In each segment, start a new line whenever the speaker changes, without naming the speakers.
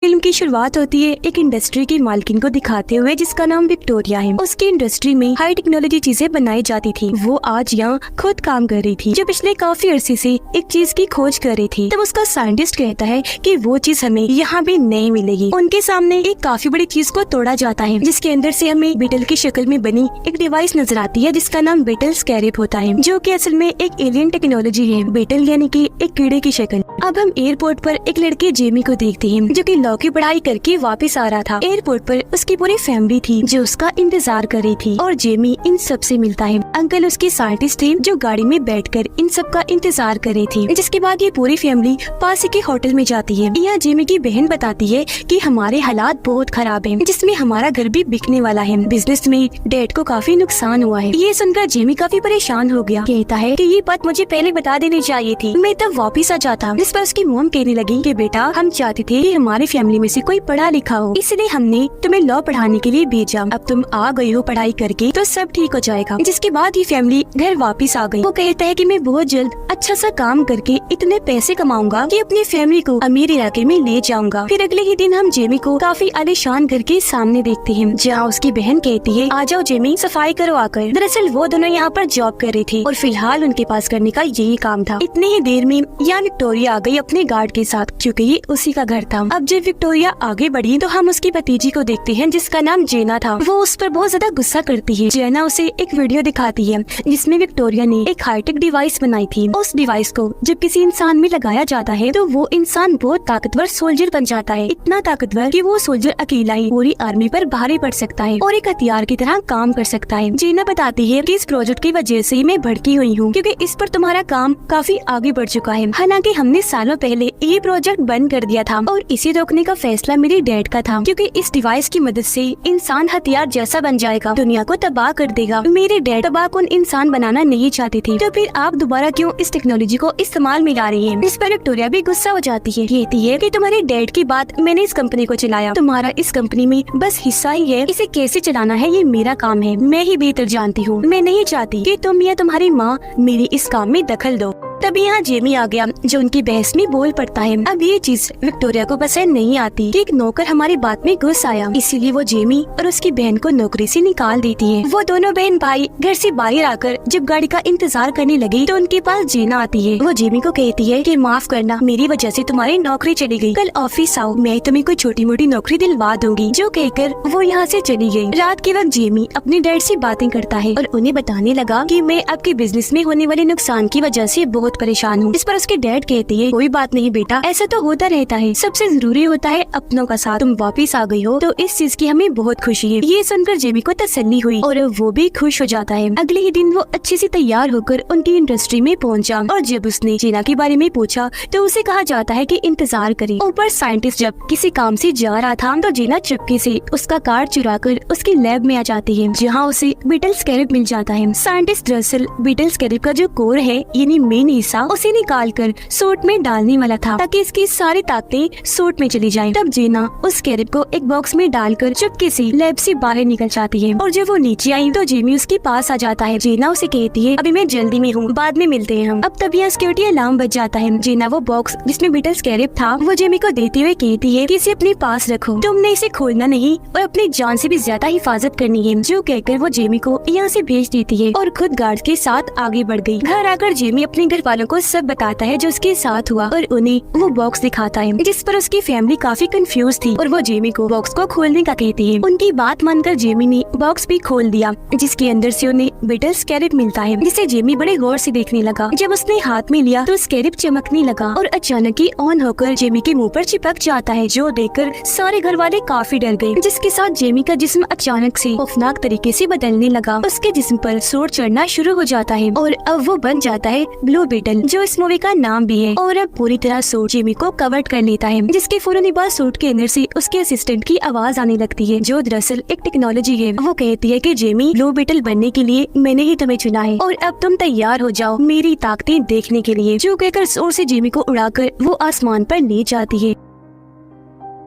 Film की शुरुआत होती है एक इंडस्ट्री की मालकिन को दिखाते हुए जिसका नाम विक्टोरिया है। उसकी इंडस्ट्री में हाई टेक्नोलॉजी चीजें बनाई जाती थी। वो आज यहाँ खुद काम कर रही थी जो पिछले काफी अरसे से एक चीज की खोज कर रही थी। तब उसका साइंटिस्ट कहता है कि वो चीज हमें यहाँ भी नहीं मिलेगी। उनके सामने एक काफी बड़ी चीज को तोड़ा जाता है जिसके अंदर से हमें बीटल की शक्ल में बनी एक डिवाइस नजर आती है जिसका नाम बीटल स्कैरेब होता है, जो कि असल में एक एलियन टेक्नोलॉजी है। बीटल यानी कि एक कीड़े की शक्ल। अब हम एयरपोर्ट पर एक लड़के जेमी को देखते हैं जो कि लॉ की पढ़ाई करके वापस आ रहा था। एयरपोर्ट पर उसकी पूरी फैमिली थी जो उसका इंतजार कर रही थी और जेमी इन सब से मिलता है। अंकल उसके साइंटिस्ट थे जो गाड़ी में बैठकर इन सब का इंतजार कर रही थी। जिसके बाद ये पूरी फैमिली पास के होटल में जाती है। यहाँ जेमी की बहन बताती है कि हमारे हालात बहुत खराब हैं, जिसमें हमारा घर भी बिकने वाला है। बिजनेस में डैड को काफी नुकसान हुआ है। ये सुनकर जेमी काफी परेशान हो गया। कहता है कि ये बात मुझे पहले बता देनी चाहिए थी, मैं तब वापस आ जाता। जिस पर उसकी मॉम कहने लगी कि बेटा हम चाहते थे कि हमारी फैमिली में से कोई पढ़ा लिखा हो, इसलिए हमने तुम्हें लॉ पढ़ाने के लिए भेजा। अब तुम आ गई हो पढ़ाई करके तो सब ठीक हो जाएगा। जिसके बाद ये फैमिली घर वापस आ गई। वो कहता है कि मैं बहुत जल्द अच्छा सा काम करके इतने पैसे कमाऊंगा कि अपनी फैमिली को अमीर इलाके में ले जाऊंगा। फिर अगले ही दिन हम जेमी को काफी आलीशान घर के सामने देखते हैं जहाँ उसकी बहन कहती है आ जाओ जेमी सफाई करो आकर। दरअसल वो दोनों यहाँ पर जॉब कर रही थी और फिलहाल उनके पास करने का यही काम था। इतनी ही देर में यहाँ विक्टोरिया आ गई अपने गार्ड के साथ, क्योंकि ये उसी का घर था। अब जब विक्टोरिया आगे बढ़ी तो हम उसकी भतीजी को देखते हैं जिसका नाम जेना था। वो उस पर बहुत ज्यादा गुस्सा करती है। जेना उसे एक वीडियो दिखाती है जिसमें विक्टोरिया ने एक हाईटेक डिवाइस बनाई थी। उस डिवाइस को जब किसी इंसान में लगाया जाता है तो वो इंसान बहुत ताकतवर सोल्जर बन जाता है। इतना ताकतवर कि वो सोल्जर अकेला ही पूरी आर्मी पर भारी पड़ सकता है और एक हथियार की तरह काम कर सकता है। जेना बताती है कि इस प्रोजेक्ट की वजह से मैं भड़की हुई हूँ क्योंकि इस पर तुम्हारा काम काफी आगे बढ़ चुका है। हालांकि हमने सालों पहले ये प्रोजेक्ट बंद कर दिया था और इसे रोकने का फैसला मेरे डैड का था, क्योंकि इस डिवाइस की मदद से इंसान हथियार जैसा बन जाएगा, दुनिया को तबाह कर देगा। मेरे डैड तबाहकुन इंसान बनाना नहीं चाहते थे, तो फिर आप दोबारा क्यों इस टेक्नोलॉजी को इस्तेमाल में ला रही है। इस पर विक्टोरिया भी गुस्सा हो जाती है। कहती है कि तुम्हारे डैड की बात, मैंने इस कंपनी को चलाया, तुम्हारा इस कंपनी में बस हिस्सा ही है। इसे कैसे चलाना है ये मेरा काम है, मैं ही बेहतर जानती हूँ। मैं नहीं चाहती कि तुम या तुम्हारी माँ मेरे इस काम में दखल दो। तभी यहाँ जेमी आ गया जो उनकी बहस में बोल पड़ता है। अब ये चीज विक्टोरिया को पसंद नहीं आती कि एक नौकर हमारी बात में घुस आया, इसीलिए वो जेमी और उसकी बहन को नौकरी से निकाल देती है। वो दोनों बहन भाई घर से बाहर आकर जब गाड़ी का इंतजार करने लगी तो उनके पास जेना आती है। वो जेमी को कहती है कि माफ करना, मेरी वजह से तुम्हारी नौकरी चली गई, कल ऑफिस आओ, मैं तुम्हें कोई छोटी मोटी नौकरी दिलवा दूंगी। जो कहकर वो यहाँ से चली गई। रात के वक्त जेमी अपने डैड से बातें करता है और उन्हें बताने लगा कि मैं आपके बिजनेस में होने वाले नुकसान की वजह से बहुत परेशान हूँ। इस पर उसके डैड कहती है कोई बात नहीं बेटा, ऐसा तो होता रहता है, सबसे जरूरी होता है अपनों का साथ। तुम वापिस आ गई हो तो इस चीज की हमें बहुत खुशी है। ये सुनकर जेमी को तसल्ली हुई और वो भी खुश हो जाता है। अगले ही दिन वो अच्छे से तैयार होकर उनकी इंडस्ट्री में पहुंचा और जब उसने जेना के बारे में पूछा तो उसे कहा जाता है कि इंतजार करे। ऊपर साइंटिस्ट जब किसी काम से जा रहा था तो जेना चुपके से उसका कार्ड चुराकर उसकी लैब में आ जाती है जहाँ उसे बीटल स्कैरेब मिल जाता है। साइंटिस्ट दरअसल बीटल स्कैरेब का जो कोर है यानी मेन हिस्सा उसे निकाल कर सूट में डालने वाला था ताकि इसकी सारी ताकतें सूट में चली जाएं। तब जेना उस स्कैरेब को एक बॉक्स में डालकर चुपके से लैब से बाहर निकल जाती है और जब वो नीचे आई तो जेमी उसके पास आ जाता है। जेना उसे कहती है अभी मैं जल्दी में हूँ, बाद में मिलते हैं हम। अब तब यहाँ सिक्योरिटी अलार्म बज जाता है। जेना वो बॉक्स जिसमें बीटल स्कैरेब था वो जेमी को देते हुए कहती है कि इसे अपने पास रखो, तुमने इसे खोलना नहीं और अपनी जान से भी ज्यादा हिफाजत करनी है। जो कहकर वो जेमी को यहाँ से भेज देती है और खुद गार्ड के साथ आगे बढ़ गई। घर आकर जेमी अपने घर वालों को सब बताता है जो उसके साथ हुआ और उन्हें वो बॉक्स दिखाता है जिस पर उसकी फैमिली काफी कंफ्यूज थी और वो जेमी को बॉक्स को खोलने का कहती है। उनकी बात मानकर जेमी ने बॉक्स भी खोल दिया जिसके अंदर से उन्हें बीटल स्कैरेब मिलता है जिसे जेमी बड़े गौर से देखने लगा। जब उसने हाथ में लिया तो स्कैरेब चमकने लगा और अचानक ही ऑन होकर जेमी के मुंह पर चिपक जाता है, जो देखकर सारे घर वाले काफी डर गए। जिसके साथ जेमी का जिस्म अचानक से खौफनाक तरीके से बदलने लगा। उसके जिस्म पर सूर चढ़ना शुरू हो जाता है और अब वो बन जाता है ब्लू बीटल, जो इस मूवी का नाम भी है। और अब पूरी तरह सूट जेमी को कवर कर लेता है जिसके फौरन बाद सूट के अंदर से उसके असिस्टेंट की आवाज आने लगती है जो दरअसल एक टेक्नोलॉजी है। वो कहती है कि जेमी ब्लू बीटल बनने के लिए मैंने ही तुम्हें चुना है और अब तुम तैयार हो जाओ मेरी ताकतें देखने के लिए। जो कहकर जोर से जेमी को उड़ाकर वो आसमान पर ले जाती है।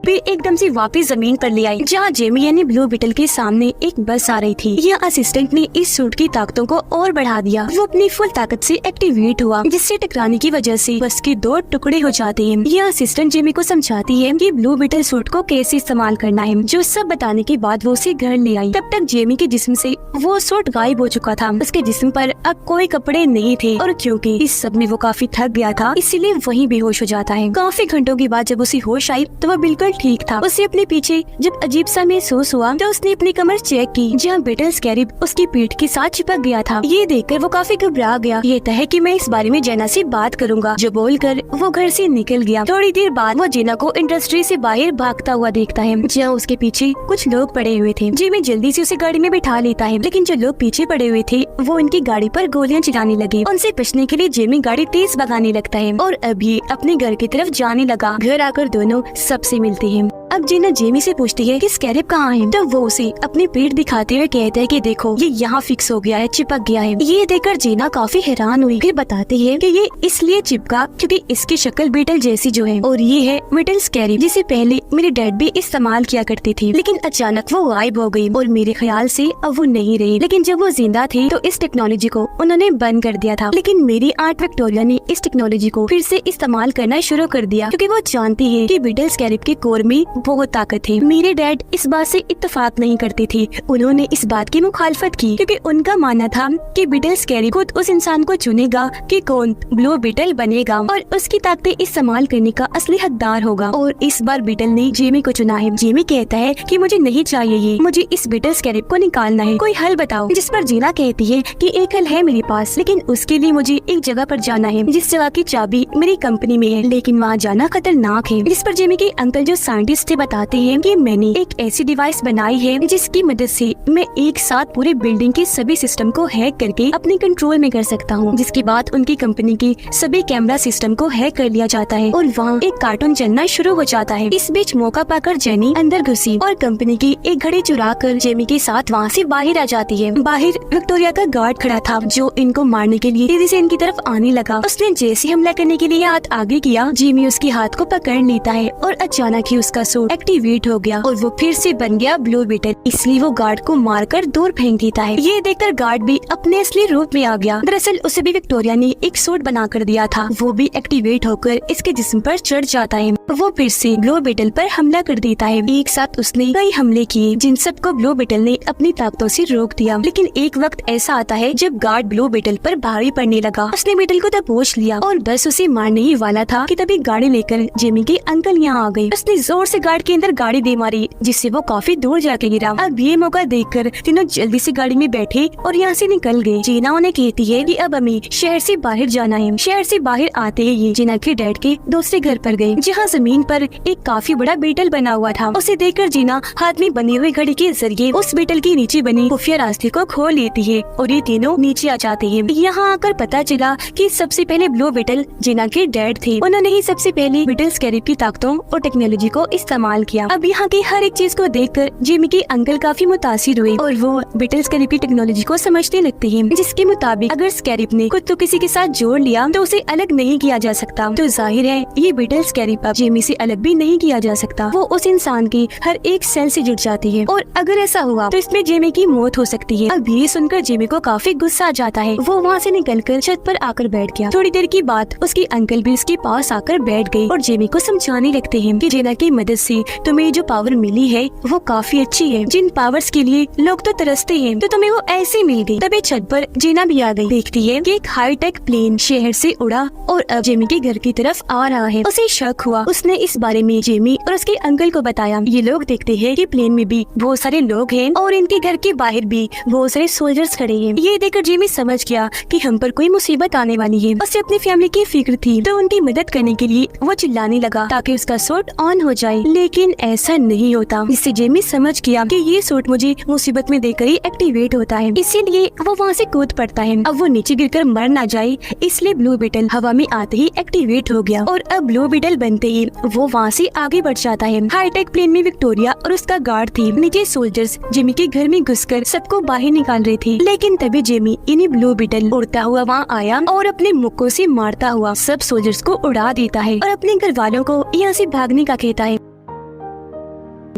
फिर एकदम से वापस जमीन पर ले आई जहाँ जेमी यानी ब्लू बीटल के सामने एक बस आ रही थी। यह असिस्टेंट ने इस सूट की ताकतों को और बढ़ा दिया। वो अपनी फुल ताकत से एक्टिवेट हुआ, जिससे टकराने की वजह से बस के 2 टुकड़े हो जाते हैं। यह असिस्टेंट जेमी को समझाती है कि ब्लू बीटल सूट को कैसे इस्तेमाल करना है। जो सब बताने के बाद वो उसे घर ले आई। तब तक जेमी के जिस्म से वो सूट गायब हो चुका था। उसके जिस्म पर अब कोई कपड़े नहीं थे और क्योंकि इस सब में वो काफी थक गया था, इसीलिए वहीं बेहोश हो जाता है। काफी घंटों के बाद जब उसे होश आई तो वो बिल्कुल ठीक था। उसे अपने पीछे जब अजीब सा महसूस हुआ तो उसने अपनी कमर चेक की, जहाँ बीटल स्कैरिब उसकी पीठ के साथ चिपक गया था। ये देखकर वो काफी घबरा गया। ये तय है कि मैं इस बारे में जेना से बात करूंगा, जो बोलकर वो घर से निकल गया। थोड़ी देर बाद वो जेना को इंडस्ट्री से बाहर भागता हुआ देखता है, जहाँ उसके पीछे कुछ लोग पड़े हुए थे। जेमी जल्दी से उसे गाड़ी में बिठा लेता है, लेकिन जो लोग पीछे पड़े हुए थे वो उनकी गाड़ी पर गोलियां चलाने लगे। उनसे बचने के लिए जेमी गाड़ी तेज भगाने लगता है और अब ये अपने घर की तरफ जाने लगा। घर आकर दोनों सबसे मिलते हैं। अब जेना जेमी से पूछती है कि स्कैरिब कहाँ है। तो वो उसे अपनी पीठ दिखाते हुए कहते हैं कि देखो ये यहाँ फिक्स हो गया है, चिपक गया है। ये देखकर जेना काफी हैरान हुई। फिर बताते हैं कि ये इसलिए चिपका क्योंकि इसकी शक्ल बीटल जैसी जो है, और ये है बीटल स्कैरिब, जिसे पहले मेरे डैड भी इस्तेमाल किया करती थी, लेकिन अचानक वो गायब हो गई और मेरे ख्याल से अब वो नहीं रही। लेकिन जब वो जिंदा थी तो इस टेक्नोलॉजी को उन्होंने बंद कर दिया था, लेकिन मेरी आंट विक्टोरिया ने इस टेक्नोलॉजी को फिर से इस्तेमाल करना शुरू कर दिया क्योंकि वो जानती है कि बीटल स्कैरिब के कोर में बहुत ताकत है। मेरे डैड इस बात से इत्तेफाक नहीं करते थे। उन्होंने इस बात की मुखालफत की क्योंकि उनका मानना था कि बीटल स्कैरिब खुद उस इंसान को चुनेगा कि कौन ब्लू बीटल बनेगा और उसकी ताकतें इस्तेमाल करने का असली हकदार होगा। और इस बार बीटल ने जेमी को चुना है। जेमी कहता है कि मुझे नहीं चाहिए ये, मुझे इस बीटल स्कैरिब को निकालना है, कोई हल बताओ। जिस पर जीना कहती है कि एक हल है मेरे पास, लेकिन उसके लिए मुझे एक जगह पर जाना है जिस जगह की चाबी मेरी कंपनी में है, लेकिन वहाँ जाना खतरनाक है। जिस पर जेमी के अंकल जो साइंटिस्ट थे बताते हैं कि मैंने एक ऐसी डिवाइस बनाई है जिसकी मदद से मैं एक साथ पूरे बिल्डिंग के सभी सिस्टम को हैक करके अपने कंट्रोल में कर सकता हूँ, जिसके बाद उनकी कंपनी के सभी कैमरा सिस्टम को हैक कर लिया जाता है और वहाँ एक कार्टून चलना शुरू हो जाता है। इस बीच मौका पाकर जेनी अंदर घुसी और कंपनी की एक घड़ी चुरा कर जेमी के साथ वहाँ से बाहर आ जाती है। बाहर विक्टोरिया का गार्ड खड़ा था जो इनको मारने के लिए तेजी से इनकी तरफ आने लगा। उसने जैसे हमला करने के लिए हाथ आगे किया, जेमी उसके हाथ को पकड़ लेता है और अचानक ही उसका सूट एक्टिवेट हो गया और वो फिर से बन गया ब्लू बीटल। इसलिए वो गार्ड को मारकर दूर फेंक देता है। ये देखकर गार्ड भी अपने असली रूप में आ गया। दरअसल उसे भी विक्टोरिया ने एक सूट बना कर दिया था। वो भी एक्टिवेट होकर इसके जिस्म पर चढ़ जाता है। वो फिर से ब्लू बीटल पर हमला कर देता है। एक साथ उसने कई हमले किए जिन सबको ब्लू बीटल ने अपनी ताकतों से रोक दिया। लेकिन एक वक्त ऐसा आता है जब गार्ड ब्लू बीटल पर भारी पड़ने लगा। उसने बीटल को दबोच लिया और बस उसे मारने ही वाला था कि तभी गाड़ी लेकर जेमी के अंकल यहाँ आ गए। उसने जोर से गार्ड के अंदर गाड़ी दे मारी जिससे वो काफी दूर जाके गिरा। अब ये मौका देखकर तीनों जल्दी से गाड़ी में बैठे और यहाँ से निकल गए। जीना उन्हें कहती है कि अब हमें शहर से बाहर जाना है। शहर से बाहर आते ही ये जीना के डैड के दूसरे घर पर गए जहाँ जमीन पर एक काफी बड़ा बीटल बना हुआ था। उसे देखकर जीना हाथ में बनी हुई घड़ी के जरिए उस बीटल के नीचे बनी खुफिया रास्ते को खोल लेती है और ये तीनों नीचे आ जाते हैं। यहाँ आकर पता चला कि सबसे पहले ब्लू बीटल जीना के डैड थे। उन्होंने ही सबसे पहले बीटल स्कैरिब की ताकतों और टेक्नोलॉजी को इस्तेमाल किया। अब यहाँ की हर एक चीज को देखकर जेमी के अंकल काफी मुतासिर हुए और वो बीटल स्कैरिब की टेक्नोलॉजी को समझने लगते हैं, जिसके मुताबिक अगर स्कैरिब ने खुद को किसी के साथ जोड़ लिया तो उसे अलग नहीं किया जा सकता। तो जाहिर है ये बीटल स्कैरिब अब जेमी से अलग भी नहीं किया जा सकता। वो उस इंसान की हर एक सेल से जुड़ जाती है और अगर ऐसा हुआ तो इसमें जेमी की मौत हो सकती है। अब ये सुनकर जेमी को काफी गुस्सा आ जाता है। वो वहाँ से निकलकर छत पर आकर बैठ गया। थोड़ी देर की बात उसके अंकल भी उसके पास आकर बैठ गए और जेमी को समझाने लगते हैं कि जेना की मदद से तुम्हें जो पावर मिली है वो काफी अच्छी है। जिन पावर्स के लिए लोग तो तरसते हैं तो तुम्हें वो ऐसे मिल गई। तभी छत पर जीना भी आ गई। देखती है कि एक हाईटेक प्लेन शहर से उड़ा और अब जेमी के घर की तरफ आ रहा है। उसे शक हुआ। उसने इस बारे में जेमी और उसके अंकल को बताया। ये लोग देखते हैं कि प्लेन में भी बहुत सारे लोग हैं और इनके घर के बाहर भी बहुत सारे सोल्जर्स खड़े हैं। ये देखकर जेमी समझ गया कि हम पर कोई मुसीबत आने वाली है। उसे अपनी फैमिली की फिक्र थी तो उनकी मदद करने के लिए वो चिल्लाने लगा ताकि उसका सूट ऑन हो जाए, लेकिन ऐसा नहीं होता। इससे जेमी समझ गया कि ये सूट मुझे मुसीबत में देकर ही एक्टिवेट होता है, इसीलिए वो वहाँ से कूद पड़ता है। अब वो नीचे गिरकर मर ना जाए इसलिए ब्लू बीटल हवा में आते ही एक्टिवेट हो गया और अब ब्लू बीटल बनते ही वो वहाँ से आगे बढ़ जाता है। हाईटेक प्लेन में विक्टोरिया और उसका गार्ड थी। नीचे सोल्जर्स जेमी के घर में घुसकर सबको बाहर निकाल रहे थे, लेकिन तभी जेमी इन्हीं ब्लू बीटल उड़ता हुआ वहाँ आया और अपने मुक्कों से मारता हुआ सब सोल्जर्स को उड़ा देता है और अपने घर वालों को यहाँ से भागने का कहता है।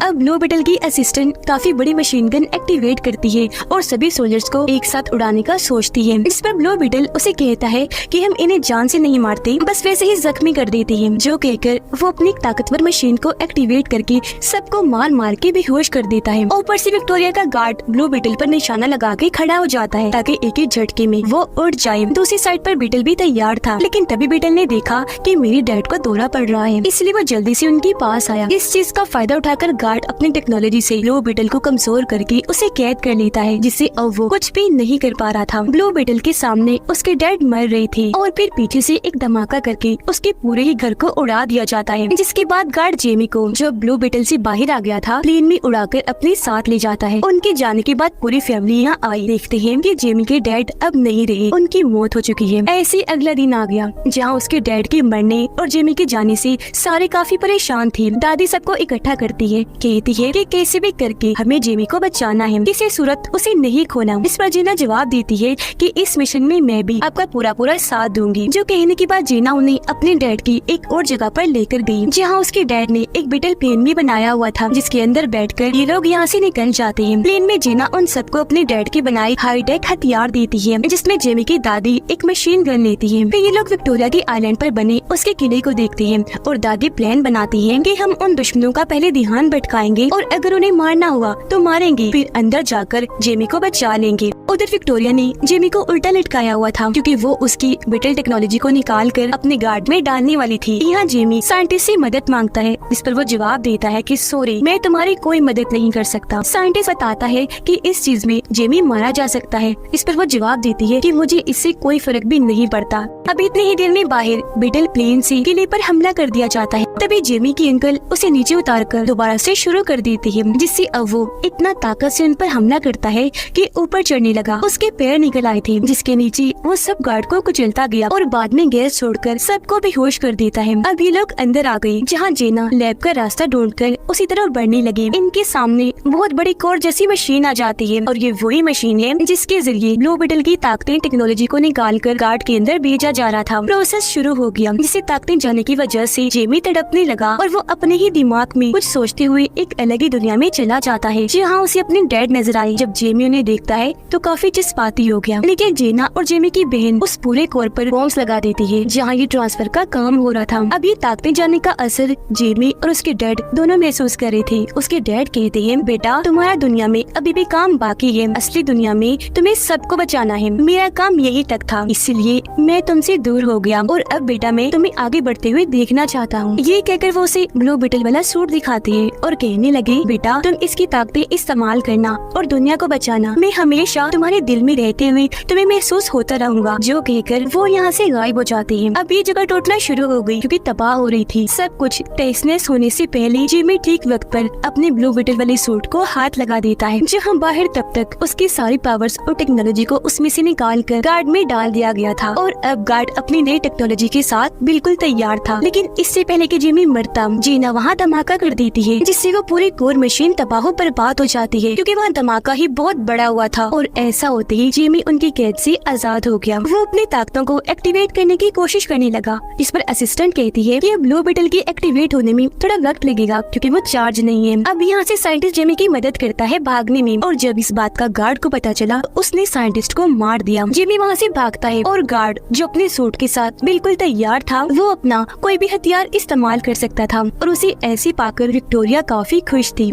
अब ब्लू बीटल की असिस्टेंट काफी बड़ी मशीन गन एक्टिवेट करती है और सभी सोल्जर्स को एक साथ उड़ाने का सोचती है। इस पर ब्लू बीटल उसे कहता है कि हम इन्हें जान से नहीं मारते, बस वैसे ही जख्मी कर देते हैं। जो कहकर वो अपनी ताकतवर मशीन को एक्टिवेट करके सबको मार मार के बेहोश कर देता है। ऊपर से विक्टोरिया का गार्ड ब्लू बीटल पर निशाना लगा के खड़ा हो जाता है ताकि एक ही झटके में वो उड़ जाए। दूसरी साइड पर बीटल भी तैयार था, लेकिन तभी बीटल ने देखा कि मेरी डैड को दौरा पड़ रहा है, इसलिए वो जल्दी से उनके पास आया। इस चीज का फायदा उठाकर गार्ड अपनी टेक्नोलॉजी से ब्लू बीटल को कमजोर करके उसे कैद कर लेता है, जिससे अब वो कुछ भी नहीं कर पा रहा था। ब्लू बीटल के सामने उसके डैड मर रहे थे और फिर पीछे से एक धमाका करके उसके पूरे ही घर को उड़ा दिया जाता है, जिसके बाद गार्ड जेमी को, जो ब्लू बीटल से बाहर आ गया था, प्लेन में उड़ाकर अपने साथ ले जाता है। उनके जाने के बाद पूरी फैमिली यहाँ आई। देखते हैं कि जेमी के डैड अब नहीं रहे, उनकी मौत हो चुकी है। ऐसे अगला दिन आ गया जहाँ उसके डैड के मरने और जेमी के जाने से सारे काफी परेशान थे। दादी सबको इकट्ठा करती है, कहती है कि कैसे भी करके हमें जेमी को बचाना है, किसी सूरत उसे नहीं खोना। इस पर जीना जवाब देती है कि इस मिशन में मैं भी आपका पूरा साथ दूंगी। जो कहने के बाद जीना उन्हें अपने डैड की एक और जगह पर लेकर गई, जहाँ उसके डैड ने एक बीटल प्लेन भी बनाया हुआ था, जिसके अंदर बैठकर ये लोग यहाँ से निकल जाते हैं। प्लेन में जीना उन सबको अपने डैड के बनाए हाईटेक हथियार देती है, जिसमें जेमी की दादी एक मशीन गन लेती है। फिर ये लोग विक्टोरिया के आइलैंड पर बने उसके किले को देखते हैं और दादी प्लान बनाती है कि हम उन दुश्मनों का पहले ध्यान भटकाएंगे और अगर उन्हें मारना हुआ तो मारेंगे, फिर अंदर जाकर जेमी को बचा लेंगे। उधर विक्टोरिया ने जेमी को उल्टा लटकाया हुआ था, क्योंकि वो उसकी बीटल टेक्नोलॉजी को निकाल कर अपने गार्ड में डालने वाली थी। यहाँ जेमी साइंटिस्ट से मदद मांगता है, इस पर वो जवाब देता है कि सॉरी, मैं तुम्हारी कोई मदद नहीं कर सकता। साइंटिस्ट बताता है कि इस चीज में जेमी मारा जा सकता है, इस पर वो जवाब देती है कि मुझे इससे कोई फर्क भी नहीं पड़ता। अब इतने ही देर में बाहर बीटल प्लेन से किले पर हमला कर दिया जाता है। तभी जेमी की अंकल उसे नीचे उतारकर दोबारा से शुरू कर देती है, जिससे अब वो इतना ताकत से उन पर हमला करता है कि ऊपर चढ़ने लगा। उसके पैर निकल आए थे, जिसके नीचे वो सब गार्ड को कुचलता गया और बाद में गैस छोड़कर सबको बेहोश कर देता है। अब ये लोग अंदर आ गए, जहाँ जेना लैब का रास्ता ढूंढकर उसी तरफ बढ़ने लगे। इनके सामने बहुत बड़ी कोर जैसी मशीन आ जाती है और ये वही मशीन है जिसके जरिए ब्लू बीटल की ताकतें टेक्नोलॉजी को निकाल कर गार्ड के अंदर भेजा जा रहा था। प्रोसेस शुरू हो गया, जिससे ताकतें जाने की वजह से जेमी तड़पने लगा और वो अपने ही दिमाग में कुछ सोचते हुए एक अलग ही दुनिया में चला जाता है, जहाँ उसे अपने डैड नजर आई। जब जेमी उन्हें देखता है तो काफी जज्बाती हो गया, लेकिन जेना और जेमी की बहन उस पूरे कोर पर बॉम्ब्स लगा देती है जहाँ ये ट्रांसफर का काम हो रहा था। अब ये ताकतें जाने का असर जेमी और उसके डैड दोनों महसूस कर रहे थे। उसके डैड कहते हैं, बेटा तुम्हारा दुनिया में अभी भी काम बाकी है, असली दुनिया में तुम्हें सबको बचाना है। मेरा काम यही तक था, इसलिए मैं तुमसे दूर हो गया और अब बेटा मैं तुम्हें आगे बढ़ते हुए देखना चाहता हूँ। ये कहकर वो उसे ब्लू बीटल वाला सूट दिखाती है और कहने लगे, बेटा तुम इसकी ताकतें इस्तेमाल करना और दुनिया को बचाना। मैं हमेशा तुम्हारे दिल में रहते हुए तुम्हें महसूस होता रहूंगा। जो कहकर वो यहाँ से गायब हो जाते हैं। अब ये जगह टूटना शुरू हो गई, क्योंकि तबाह हो रही थी। सब कुछ तहस-नहस होने से पहले जेमी ठीक वक्त पर अपने ब्लू बीटल वाले सूट को हाथ लगा देता है, जहाँ बाहर तब तक उसकी सारी पावर्स और टेक्नोलॉजी को उसमें से निकाल कर गार्ड में डाल दिया गया था। और अब गार्ड अपनी नई टेक्नोलॉजी के साथ बिल्कुल तैयार था। लेकिन इससे पहले कि जेमी मरता, जीना वहाँ धमाका कर देती है, जिससे वो पूरी कोर मशीन तबाह बर्बाद हो जाती है, क्योंकि वहाँ धमाका ही बहुत बड़ा हुआ था। और ऐसा होते ही जेमी उनकी कैद से आजाद हो गया। वो अपनी ताकतों को एक्टिवेट करने की कोशिश करने लगा, इस पर असिस्टेंट कहती है कि ब्लू बीटल के एक्टिवेट होने में थोड़ा वक्त लगेगा, क्योंकि वो चार्ज नहीं है। अब यहाँ से साइंटिस्ट जेमी की मदद करता है भागने में, और जब इस बात का गार्ड को पता चला, उसने साइंटिस्ट को मार दिया। जेमी वहाँ से भागता है और गार्ड, जो अपने सूट के साथ बिल्कुल तैयार था, वो अपना कोई भी हथियार इस्तेमाल कर सकता था, और उसे ऐसे पाकर विक्टोरिया काफी खुश थी।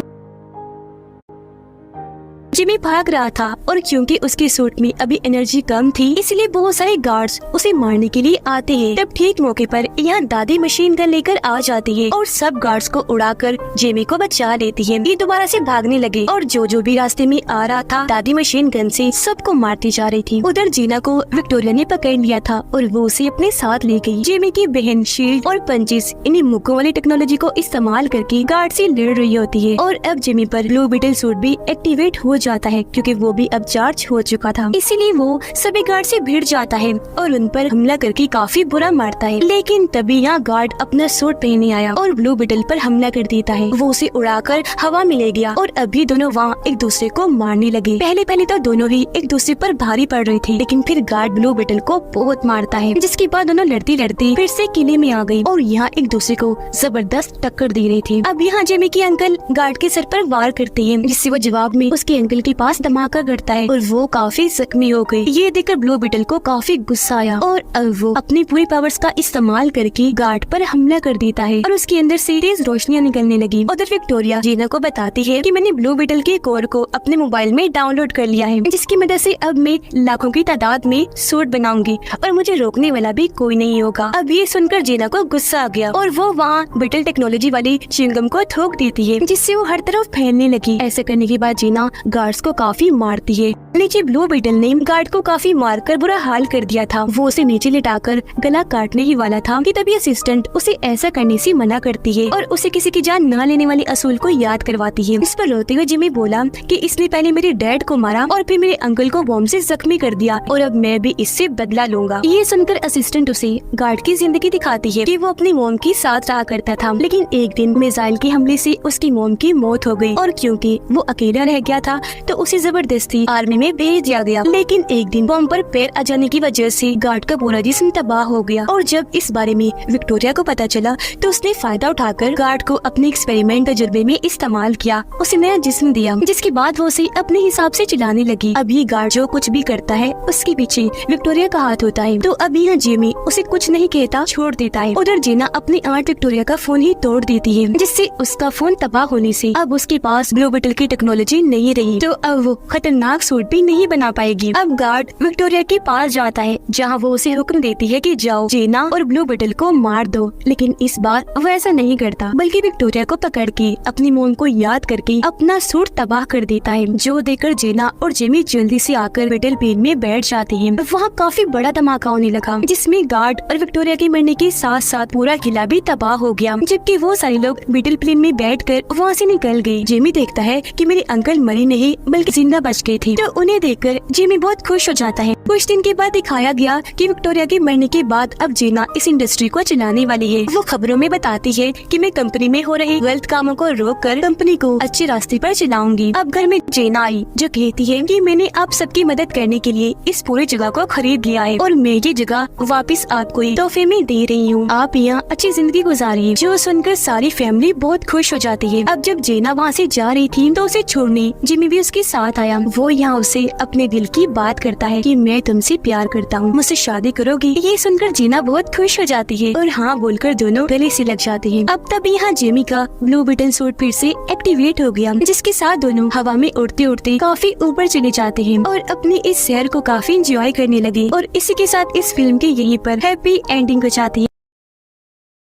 जिमी भाग रहा था और क्योंकि उसके सूट में अभी एनर्जी कम थी, इसलिए बहुत सारे गार्ड्स उसे मारने के लिए आते हैं। तब ठीक मौके पर यहाँ दादी मशीन गन लेकर आ जाती है और सब गार्ड्स को उड़ाकर जेमी को बचा लेती है। ये दोबारा से भागने लगे और जो भी रास्ते में आ रहा था, दादी मशीन गन से सबको मारती जा रही थी। उधर जीना को विक्टोरिया ने पकड़ लिया था और वो उसे अपने साथ ले गई। जेमी की बहन शील्ड और पंचेस इन्हीं मुक्कों वाली टेक्नोलॉजी को इस्तेमाल करके गार्ड से लड़ रही होती है, और अब जेमी पर ब्लू बीटल सूट भी एक्टिवेट हो जाता है क्योंकि वो भी अब चार्ज हो चुका था। इसीलिए वो सभी गार्ड से भिड़ जाता है और उन पर हमला करके काफी बुरा मारता है। लेकिन तभी यहाँ गार्ड अपना सूट पहने आया और ब्लू बीटल पर हमला कर देता है। वो उसे उड़ाकर हवा में ले गया और अभी दोनों वहाँ एक दूसरे को मारने लगे। पहले तो दोनों ही एक दूसरे पर भारी पड़ रहे थे, लेकिन फिर गार्ड ब्लू बीटल को बहुत मारता है, जिसके बाद दोनों लड़ते लड़ते फिर से किले में आ गई और यहाँ एक दूसरे को जबरदस्त टक्कर दे रहे थे। अब यहाँ जेमी के अंकल गार्ड के सर पर वार करते हैं, जिससे वो जवाब में उसके अंकल के पास धमाका करता है और वो काफी जख्मी हो गई। ये देखकर ब्लू बीटल को काफी गुस्सा आया और अब वो अपनी पूरी पावर्स का इस्तेमाल करके गार्ड पर हमला कर देता है और उसके अंदर से तेज रोशनियां निकलने लगी। उधर विक्टोरिया जीना को बताती है कि मैंने ब्लू बीटल के कोर को अपने मोबाइल में डाउनलोड कर लिया है, जिसकी मदद से अब मैं लाखों की तादाद में सूट बनाऊंगी और मुझे रोकने वाला भी कोई नहीं होगा। अब ये सुनकर जीना को गुस्सा आ गया और वो वहाँ बीटल टेक्नोलॉजी वाली च्युइंगम को थोक देती है, जिससे वो हर तरफ फैलने लगी। ऐसा करने के बाद जीना गार्ड्स को काफी मारती है। नीचे ब्लू बीटल ने गार्ड को काफी मारकर बुरा हाल कर दिया था। वो उसे नीचे लिटाकर गला काटने ही वाला था कि तभी असिस्टेंट उसे ऐसा करने से मना करती है और उसे किसी की जान न लेने वाली असूल को याद करवाती है। इस पर रोते हुए जिमी बोला कि इसने पहले मेरे डैड को मारा और फिर मेरे अंकल को बॉम्ब से जख्मी कर दिया और अब मैं भी इससे बदला लूंगा। ये सुनकर असिस्टेंट उसे गार्ड की जिंदगी दिखाती है कि वो अपनी मोम के साथ रहा करता था, लेकिन एक दिन मिसाइल के हमले से उसकी मोम की मौत हो गई और क्योंकि वो अकेला रह गया था तो उसे जबरदस्ती आर्मी में भेज दिया गया। लेकिन एक दिन बॉम्ब पर पैर आ जाने की वजह से गार्ड का पूरा जिस्म तबाह हो गया और जब इस बारे में विक्टोरिया को पता चला तो उसने फायदा उठाकर गार्ड को अपने एक्सपेरिमेंट तजुर्बे में इस्तेमाल किया, उसे नया जिस्म दिया, जिसके बाद वो उसे अपने हिसाब से चलाने लगी। अब ये गार्ड जो कुछ भी करता है उसके पीछे विक्टोरिया का हाथ होता है। तो अब यहाँ जेमी उसे कुछ नहीं कहता, छोड़ देता है। उधर जीना अपनी आंट विक्टोरिया का फोन ही तोड़ देती है, जिससे उसका फोन तबाह होने से अब उसके पास ब्लू बीटल की टेक्नोलॉजी नहीं रही, तो अब वो खतरनाक सूट भी नहीं बना पाएगी। अब गार्ड विक्टोरिया के पास जाता है जहाँ वो उसे हुक्म देती है कि जाओ जीना और ब्लू बीटल को मार दो, लेकिन इस बार वो ऐसा नहीं करता, बल्कि विक्टोरिया को पकड़ के अपनी मोम को याद करके अपना सूट तबाह कर देता है, जो देखकर जीना और जेमी जल्दी से आकर बीटल प्लेन में बैठ जाते हैं। वहाँ काफी बड़ा धमाका होने लगा, जिसमें गार्ड और विक्टोरिया के मरने के साथ साथ पूरा किला भी तबाह हो गया, जबकि वो सारे लोग बीटल प्लेन में बैठकर वहाँ से निकल गए। जेमी देखता है कि मेरे अंकल मरे नहीं बल्कि जिंदा बच गए थे, तो उन्हें देखकर जेमी बहुत खुश हो जाता है। कुछ दिन के बाद दिखाया गया कि विक्टोरिया के मरने के बाद अब जीना इस इंडस्ट्री को चलाने वाली है। वो खबरों में बताती है कि मैं कंपनी में हो रहे गलत कामों को रोककर कंपनी को अच्छे रास्ते पर चलाऊंगी। अब घर में जेना आई जो कहती है कि मैंने आप सबकी मदद करने के लिए इस पूरी जगह को खरीद लिया है और मैं ये जगह वापस आपको तोहफे में दे रही हूँ, आप यहाँ अच्छी जिंदगी गुजारिए। जो सुनकर सारी फैमिली बहुत खुश हो जाती है। अब जब जेना वहाँ से जा रही थी तो उसे छोड़ने जिमी भी उसके साथ आया। वो यहाँ उसे अपने दिल की बात करता है कि मैं तुमसे प्यार करता हूँ, मुझसे शादी करोगी? ये सुनकर जीना बहुत खुश हो जाती है और हाँ बोलकर दोनों गले से लग जाते हैं। अब तब यहाँ जेमी का ब्लू बीटल सूट फिर से एक्टिवेट हो गया, जिसके साथ दोनों हवा में उड़ते उड़ते काफी ऊपर चले जाते हैं और अपनी इस सैर को काफी एंजॉय करने लगे। और इसी के साथ इस फिल्म के यहीं पर हैप्पी एंडिंग हो जाती है।